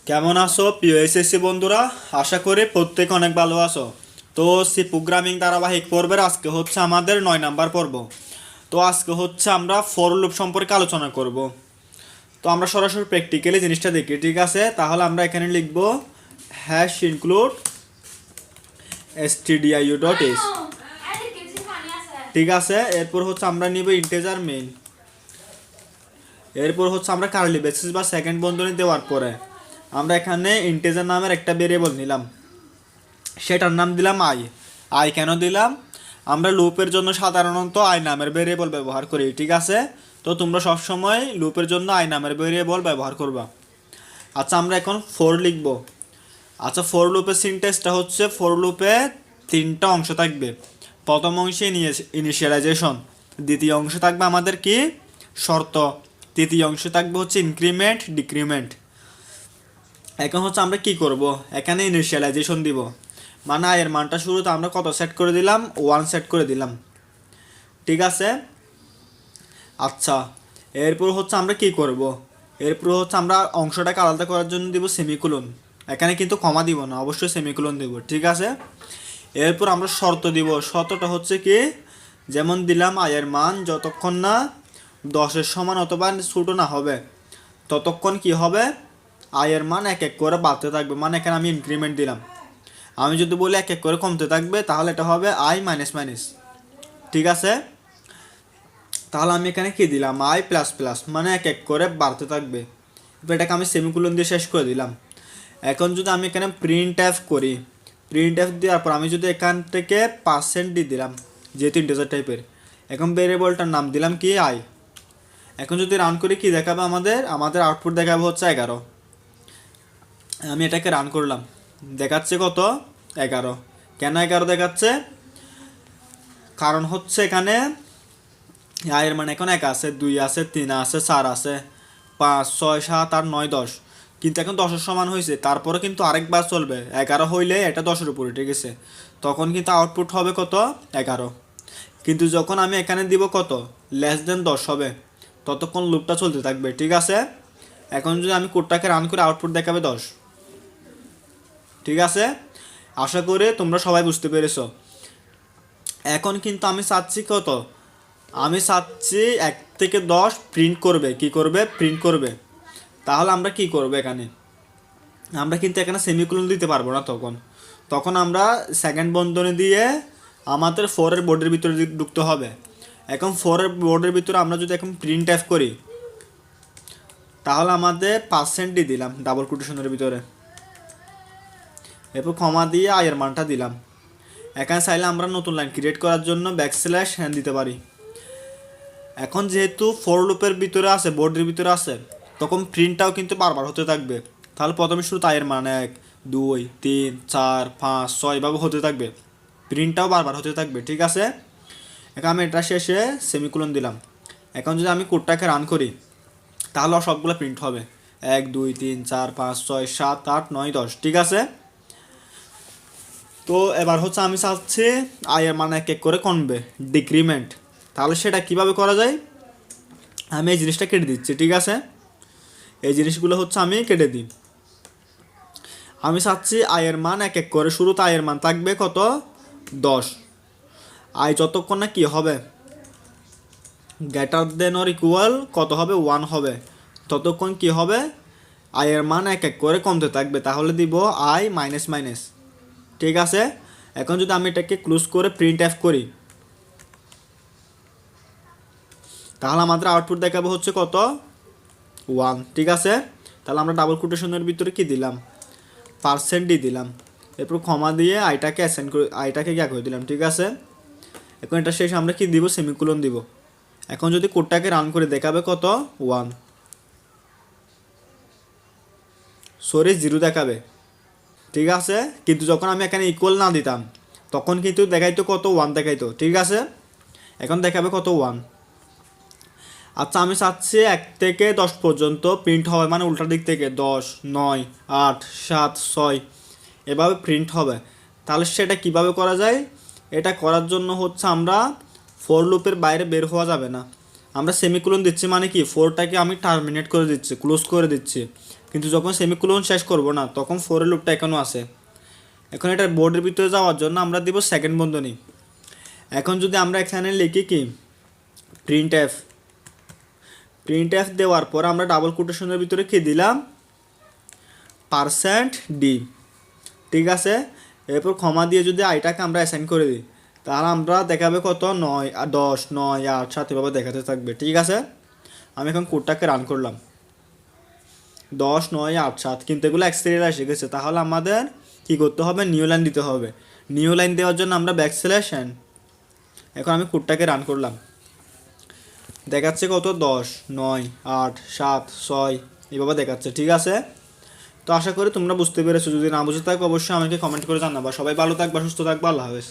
কেমন আছো প্রিয় এসএসসি বন্ধুরা? আশা করি প্রত্যেকে অনেক ভালো আছো। তো সি প্রোগ্রামিং ধারাবাহিক পর্বের আজকে হচ্ছে আমাদের 9 নাম্বার পর্ব। তো আজকে হচ্ছে আমরা ফর লুপ সম্পর্কে আলোচনা করব। তো আমরা সরাসরি প্র্যাকটিক্যালি জিনিসটা দেখি, ঠিক আছে? তাহলে আমরা এখানে লিখব হ্যাশ ইনক্লুড stdio.h, ঠিক আছে। এরপর হচ্ছে আমরা নিব ইন্টিজার মেইন। এরপর হচ্ছে আমরা কার্লি ব্রেসেস বা সেকেন্ড বন্ধনী দেওয়ার পরে আমরা এখানে ইন্টিজার নামের একটা ভেরিয়েবল নিলাম, সেটার নাম দিলাম আই। আই কেন দিলাম? আমরা লুপের জন্য সাধারণত আই নামের ভেরিয়েবল ব্যবহার করি, ঠিক আছে। তো তোমরা সবসময় লুপের জন্য আই নামের ভেরিয়েবল ব্যবহার করবা। আচ্ছা, আমরা এখন ফোর লিখব। আচ্ছা, ফোর লুপের সিনট্যাক্সটা হচ্ছে, ফোর লুপে তিনটা অংশ থাকবে। প্রথম অংশে ইনিশিয়ালাইজেশন, দ্বিতীয় অংশে থাকবে আমাদের কি শর্ত, তৃতীয় অংশে থাকবে হচ্ছে ইনক্রিমেন্ট ডিক্রিমেন্ট। এখন হচ্ছে আমরা কি করব, এখানে ইনিশিয়ালাইজেশন দিব, মানে এর মানটা শুরুতে আমরা কত সেট করে দিলাম, 1 সেট করে দিলাম, ঠিক আছে। আচ্ছা, এরপর হচ্ছে আমরা কি করব, এরপর হচ্ছে আমরা অংশটাকে আলাদা করার জন্য দিব সেমিকোলন। এখানে কিন্তু কমা দিব না, অবশ্যই সেমিকোলন দিব, ঠিক আছে। এরপর আমরা শর্ত দিব। শর্তটা হচ্ছে কি, যেমন দিলাম আয়ের মান যতক্ষণ না 10-এর সমান অথবা ছোটো না হবে ততক্ষণ কি হবে, আয়ের মান এক এক করে বাড়তে থাকবে। মানে এখানে আমি ইনক্রিমেন্ট দিলাম। আমি যদি বলি এক এক করে কমতে থাকবে, তাহলে এটা হবে আই মাইনাস মাইনাস, ঠিক আছে। তাহলে আমি এখানে কি দিলাম, আই প্লাস প্লাস, মানে এক এক করে বাড়তে থাকবে। এবার এটাকে আমি সেমিকোলন দিয়ে শেষ করে দিলাম। এখন যদি আমি এখানে প্রিন্ট এফ করি, প্রিন্ট এফ দেওয়ার পর আমি যদি এখান থেকে পার্সেন্ট দিয়ে দিলাম, যেহেতু ইন্টিজার টাইপের, এখন ভেরিয়েবলটার নাম দিলাম কি আই। এখন যদি রান করি কি দেখাবে, আমাদের আউটপুট দেখাবে হচ্ছে 11। আমি এটাকে রান করলাম, দেখাচ্ছে কত, 11। কেন 11 দেখাচ্ছে? কারণ হচ্ছে এখানে আয়ের মানে এখন 1 আছে, 2 আছে, 3 আছে, 4 আছে, 5, 6, 7, 8, 9, 10, কিন্তু এখন 10-এর সমান হয়েছে। তারপরে কিন্তু আরেকবার চলবে, 11 হইলে এটা 10-এর উপরে, ঠিক আছে। তখন কিন্তু আউটপুট হবে কত, 11। কিন্তু যখন আমি এখানে দিব কত, লেস দেন 10 হবে, ততক্ষণ লুপটা চলতে থাকবে, ঠিক আছে। এখন যদি আমি কোডটাকে রান করে আউটপুট দেখাবে 10, ঠিক আছে। আশা করি তোমরা সবাই বুঝতে পেরেছো। এখন কিন্তু আমি চাচ্ছি কত, আমি চাচ্ছি 1 থেকে 10 প্রিন্ট করবে, কি করবে, প্রিন্ট করবে। তাহলে আমরা কি করব, এখানে আমরা কিন্তু এখানে সেমিকোলন দিতে পারবো না। তখন আমরা সেকেন্ড বন্ধনী দিয়ে আমাদের ফোরের বোর্ডের ভিতরে ঢুকতে হবে। এখন ফোরের বোর্ডের ভিতরে আমরা যদি এখন প্রিন্ট এফ করি, তাহলে আমাদের পার্সেন্ট দিয়ে দিলাম ডাবল কোটেশনের ভিতরে, এরপর কমা দিয়ে আয়ের মানটা দিলাম। এখানে চাইলে আমরা নতুন লাইন ক্রিয়েট করার জন্য ব্যাকস্ল্যাশ হ্যান্ড দিতে পারি। এখন যেহেতু ফর লুপের ভিতরে আছে, বোর্ডের ভিতরে আছে, তখন প্রিন্টটাও কিন্তু বারবার হতে থাকবে। তাহলে প্রথমে শুরু আয়ের মান 1, 2, 3, 4, 5, 6 এভাবে হতে থাকবে, প্রিন্টটাও বারবার হতে থাকবে, ঠিক আছে। এখন আমি এটা শেষে সেমিকোলন দিলাম। এখন যদি আমি কোডটাকে রান করি, তাহলে সবগুলো প্রিন্ট হবে 1, 2, 3, 4, 5, 6, 7, 8, 9, 10, ঠিক আছে। তো এবার হচ্ছে আমি চাচ্ছি আয়ের মান এক এক করে কমবে, ডিক্রিমেন্ট। তাহলে সেটা কিভাবে করা যায়, আমি এই জিনিসটা কেটে দিচ্ছি, ঠিক আছে। এই জিনিসগুলো হচ্ছে আমি কেটে দিই। আমি চাচ্ছি আয়ের মান এক এক করে, শুরুতে আয়ের মান থাকবে কত, 10। আয় যতক্ষণ না কি হবে, গ্রেটার দেন অর ইকুয়াল কত হবে, 1 হবে, ততক্ষণ কি হবে, আয়ের মান এক এক করে কমতে থাকবে। তাহলে দিব আই মাইনাস মাইনাস, ঠিক আছে। এখন যদি আমি এটাকে ক্লোজ করে প্রিন্ট এফ করি, তাহলে আমাদের আউটপুট দেখাবে হচ্ছে কত, 1, ঠিক আছে। তাহলে আমরা ডাবল কোটেশনের ভিতরে কি দিলাম, পার্সেন্ট দিয়ে দিলাম, এরপর ক্ষমা দিয়ে আইটাকে অ্যাসাইন করে আইটাকে গ্যাপ হয়ে দিলাম, ঠিক আছে। এখন এটা শেষ আমরা কি দিব, সেমিকোলন দিব। এখন যদি কোডটাকে রান করে দেখাবে কত, 1, সরি 0 দেখাবে, ঠিক আছে। কিন্তু যখন আমি এখানে ইকুয়াল না দিতাম, তখন কিন্তু দেখাইতো কত, 1 দেখাইতো, ঠিক আছে। এখন দেখাবে কত, 1। আচ্ছা, আমি চাচ্ছি 1 থেকে 10 পর্যন্ত প্রিন্ট হবে, মানে উল্টার দিক থেকে 10, 9, 8, 7, 6 এভাবে প্রিন্ট হবে। তাহলে সেটা কিভাবে করা যায়, এটা করার জন্য হচ্ছে আমরা ফর লুপের বাইরে বের হওয়া যাবে না। আমরা সেমিকোলন দিচ্ছি, মানে কি ফোরটাকে আমি টার্মিনেট করে দিচ্ছি, ক্লোজ করে দিচ্ছি। কিন্তু যখন সেমিকোলন শেষ করব না তখন ফোরের লুপটা এখনও আছে। এখন এটা বোর্ডের ভিতরে যাওয়ার জন্য আমরা দিব সেকেন্ড বন্ধনী। এখন যদি আমরা এখানে লিখি কি প্রিন্ট এফ দেওয়ার পর আমরা ডাবল কোটেশনের ভিতরে কি দিলাম %d, ঠিক আছে। এরপর ক্ষমা দিয়ে যদি আইটাকে আমরা অ্যাসাইন করে দিই তাহলে আমরা দেখাবে কত 9 আর 10 9 8 7 এভাবে দেখাতে থাকবে, ঠিক আছে। আমি এখন কোডটাকে রান করলাম 10 9 8 7, কিন্তু এগুলো এক্সেরিয়াল এসে গেছে। তাহলে আমাদের কি করতে হবে, নিউ লাইন দিতে হবে। নিউ লাইন দেওয়ার জন্য আমরা ব্যাকস্ল্যাশ n, এখন আমি কোডটাকে রান করলাম, দেখাচ্ছে কত 10 9 8 7 6 এভাবে দেখাচ্ছে, ঠিক আছে। তো আশা করি তোমরা বুঝতে পেরেছো। যদি না বুঝে থাকো অবশ্যই আমাকে কমেন্ট করে জানাবা। সবাই ভালো থাকবা, সুস্থ থাকবা, আল্লাহ হাফেজ।